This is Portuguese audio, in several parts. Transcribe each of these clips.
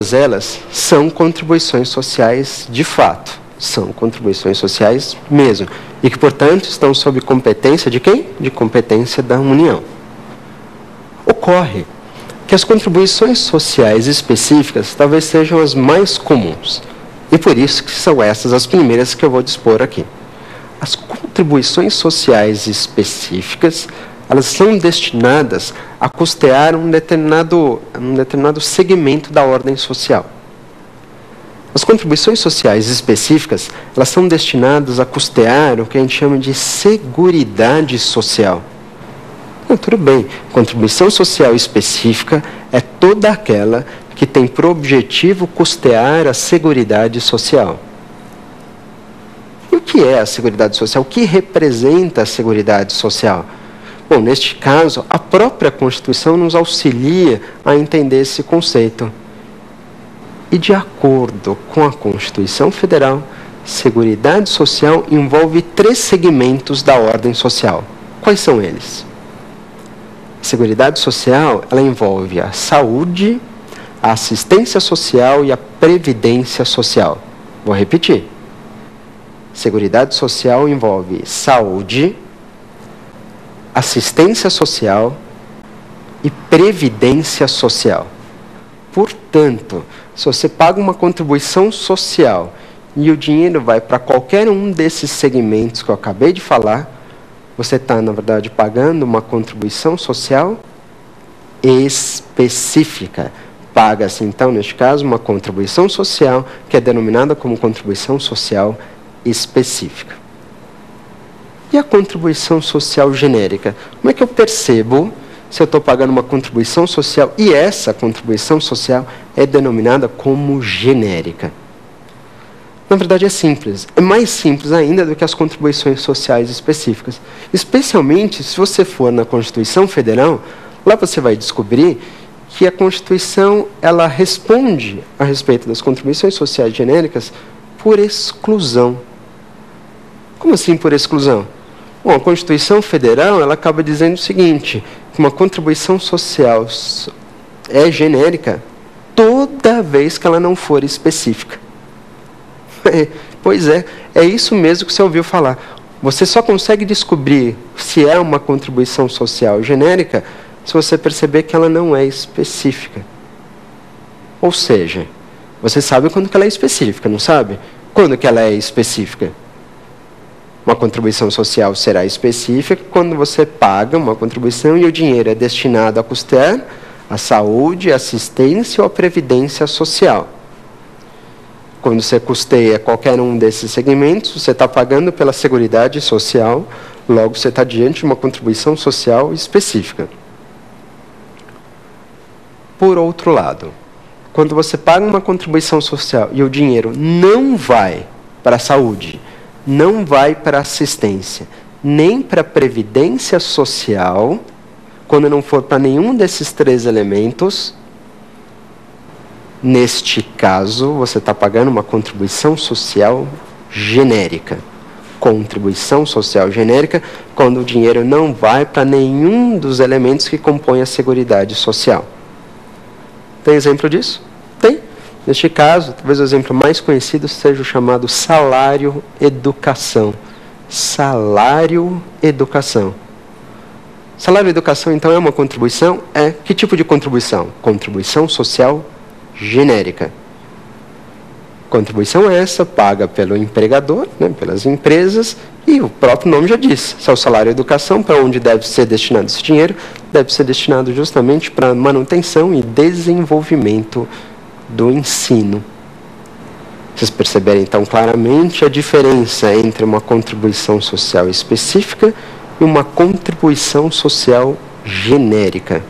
elas são contribuições sociais de fato, são contribuições sociais mesmo, e que, portanto, estão sob competência de quem? De competência da União. Ocorre que as contribuições sociais específicas talvez sejam as mais comuns, e por isso que são essas as primeiras que eu vou dispor aqui. As contribuições sociais específicas, elas são destinadas a custear um determinado segmento da ordem social. As contribuições sociais específicas, elas são destinadas a custear o que a gente chama de seguridade social. Tudo bem, contribuição social específica é toda aquela que tem por objetivo custear a seguridade social. E o que é a seguridade social? O que representa a seguridade social? Bom, neste caso, a própria Constituição nos auxilia a entender esse conceito. E de acordo com a Constituição Federal, seguridade social envolve 3 segmentos da ordem social. Quais são eles? A seguridade social, ela envolve a saúde, a assistência social e a previdência social. Vou repetir. Seguridade social envolve saúde, assistência social e previdência social. Portanto, se você paga uma contribuição social e o dinheiro vai para qualquer um desses segmentos que eu acabei de falar, você está, na verdade, pagando uma contribuição social específica. Paga-se, então, neste caso, uma contribuição social que é denominada como contribuição social específica. E a contribuição social genérica? Como é que eu percebo se eu estou pagando uma contribuição social e essa contribuição social é denominada como genérica? Na verdade é simples, é mais simples ainda do que as contribuições sociais específicas. Especialmente se você for na Constituição Federal, lá você vai descobrir que a Constituição ela responde a respeito das contribuições sociais genéricas por exclusão. Como assim por exclusão? Bom, a Constituição Federal ela acaba dizendo o seguinte, que uma contribuição social é genérica toda vez que ela não for específica. Pois é isso mesmo que você ouviu falar. Você só consegue descobrir se é uma contribuição social genérica se você perceber que ela não é específica. Ou seja, você sabe quando que ela é específica, não sabe? Quando que ela é específica? Uma contribuição social será específica quando você paga uma contribuição e o dinheiro é destinado a custear a saúde, a assistência ou a previdência social. Quando você custeia qualquer um desses segmentos, você está pagando pela seguridade social, logo você está diante de uma contribuição social específica. Por outro lado, quando você paga uma contribuição social e o dinheiro não vai para a saúde, não vai para a assistência, nem para a previdência social, quando não for para nenhum desses 3 elementos, neste caso, você está pagando uma contribuição social genérica. Contribuição social genérica, quando o dinheiro não vai para nenhum dos elementos que compõem a seguridade social. Tem exemplo disso? Tem. Neste caso, talvez o exemplo mais conhecido seja o chamado salário-educação. Salário-educação. Salário-educação, então, é uma contribuição? É. Que tipo de contribuição? Contribuição social genérica. Contribuição essa paga pelo empregador, pelas empresas, e o próprio nome já diz. Se é o salário-educação, para onde deve ser destinado esse dinheiro? Deve ser destinado justamente para manutenção e desenvolvimento do ensino. Vocês perceberem, então, claramente a diferença entre uma contribuição social específica e uma contribuição social genérica.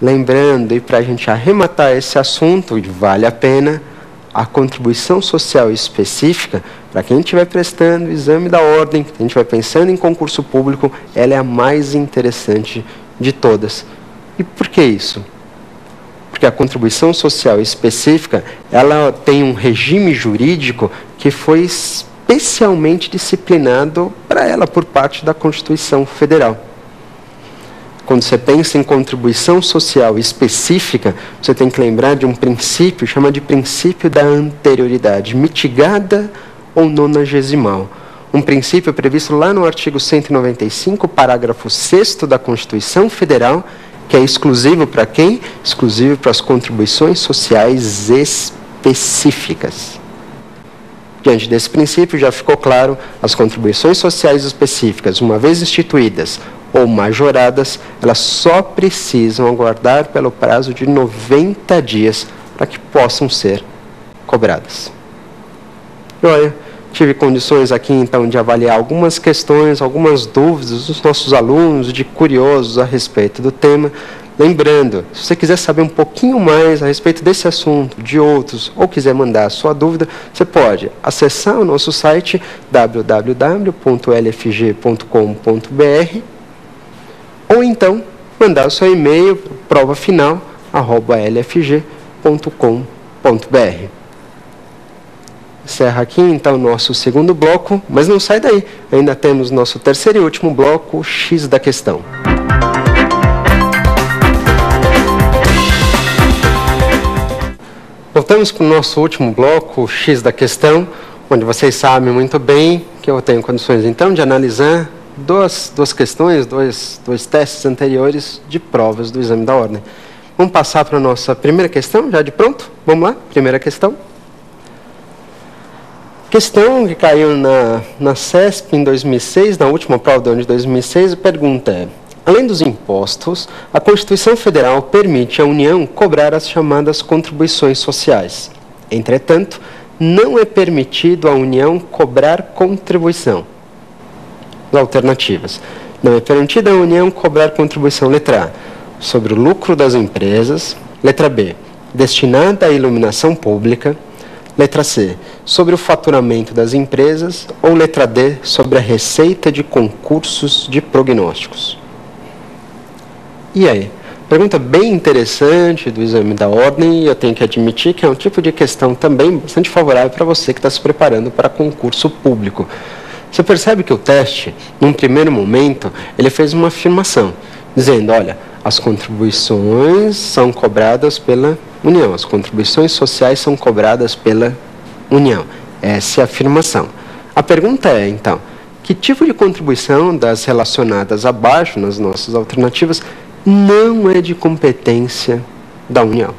Lembrando, e para a gente arrematar esse assunto, e vale a pena, a contribuição social específica, para quem estiver prestando o exame da ordem, quem estiver pensando em concurso público, ela é a mais interessante de todas. E por que isso? Porque a contribuição social específica, ela tem um regime jurídico que foi especialmente disciplinado para ela por parte da Constituição Federal. quando você pensa em contribuição social específica, você tem que lembrar de um princípio, chama de princípio da anterioridade, mitigada ou nonagesimal. Um princípio previsto lá no artigo 195, parágrafo 6º da Constituição Federal, que é exclusivo para quem? Exclusivo para as contribuições sociais específicas. Diante desse princípio, já ficou claro, as contribuições sociais específicas, uma vez instituídas ou majoradas, elas só precisam aguardar pelo prazo de 90 dias para que possam ser cobradas. Olha, tive condições aqui então de avaliar algumas questões, algumas dúvidas dos nossos alunos, de curiosos a respeito do tema. Lembrando, se você quiser saber um pouquinho mais a respeito desse assunto, de outros, ou quiser mandar a sua dúvida, você pode acessar o nosso site www.lfg.com.br ou então mandar o seu e-mail para provafinal@lfg.com.br. Encerra aqui então o nosso segundo bloco, mas não sai daí, ainda temos nosso terceiro e último bloco, o X da questão. Voltamos para o nosso último bloco, o X da questão, onde vocês sabem muito bem que eu tenho condições então de analisar duas questões, dois testes anteriores de provas do exame da ordem. Vamos passar para a nossa primeira questão, já de pronto? Vamos lá, primeira questão. Questão que caiu na CESP em 2006, na última prova do ano de 2006, a pergunta é: além dos impostos, a Constituição Federal permite à União cobrar as chamadas contribuições sociais. Entretanto, não é permitido à União cobrar contribuição. Alternativas. Não é permitido à União cobrar contribuição, letra A, sobre o lucro das empresas, letra B, destinada à iluminação pública, letra C, sobre o faturamento das empresas, ou letra D, sobre a receita de concursos de prognósticos. E aí? Pergunta bem interessante do exame da ordem, e eu tenho que admitir que é um tipo de questão também bastante favorável para você que está se preparando para concurso público. Você percebe que o teste, num primeiro momento, ele fez uma afirmação, dizendo, olha, as contribuições são cobradas pela União, as contribuições sociais são cobradas pela União. Essa é a afirmação. A pergunta é, então, que tipo de contribuição das relacionadas abaixo, nas nossas alternativas, não é de competência da União?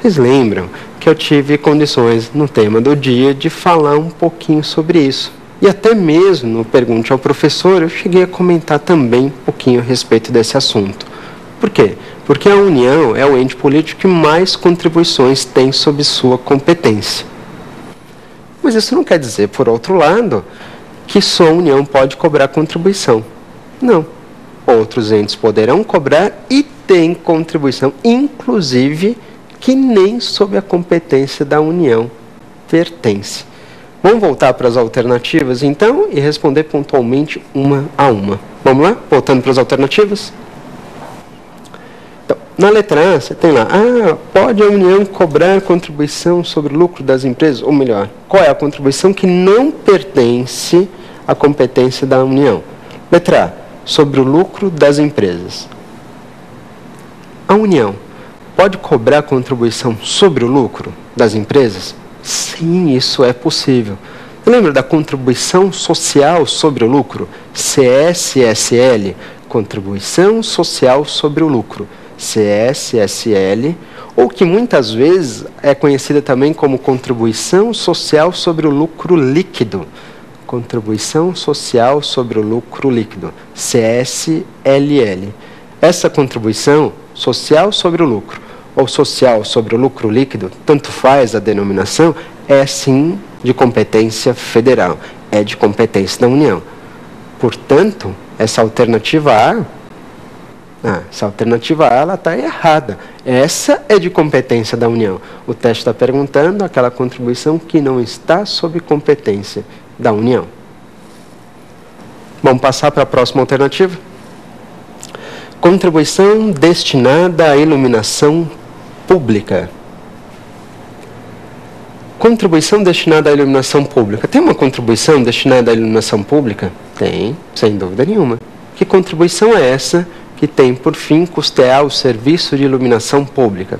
Vocês lembram que eu tive condições no tema do dia de falar um pouquinho sobre isso. E até mesmo no Pergunte ao Professor eu cheguei a comentar também um pouquinho a respeito desse assunto. Por quê? Porque a União é o ente político que mais contribuições tem sob sua competência. Mas isso não quer dizer, por outro lado, que só a União pode cobrar contribuição. Não. Outros entes poderão cobrar e têm contribuição, inclusive que nem sob a competência da União pertence. Vamos voltar para as alternativas, então, e responder pontualmente uma a uma. Vamos lá? Voltando para as alternativas. Então, na letra A, você tem lá, pode a União cobrar contribuição sobre o lucro das empresas? Ou melhor, qual é a contribuição que não pertence à competência da União? Letra A, sobre o lucro das empresas. A União pode cobrar contribuição sobre o lucro das empresas? Sim, isso é possível. Lembra da contribuição social sobre o lucro? CSSL, contribuição social sobre o lucro. CSSL, ou que muitas vezes é conhecida também como contribuição social sobre o lucro líquido. Contribuição social sobre o lucro líquido. CSLL. Essa contribuição social sobre o lucro ou social sobre o lucro líquido, tanto faz a denominação, é sim de competência federal, é de competência da União. Portanto, essa alternativa A, ela está errada. Essa é de competência da União. O teste está perguntando aquela contribuição que não está sob competência da União. Vamos passar para a próxima alternativa? Contribuição destinada à iluminação pública. Contribuição destinada à iluminação pública. Tem uma contribuição destinada à iluminação pública? Tem, sem dúvida nenhuma. Que contribuição é essa que tem por fim custear o serviço de iluminação pública?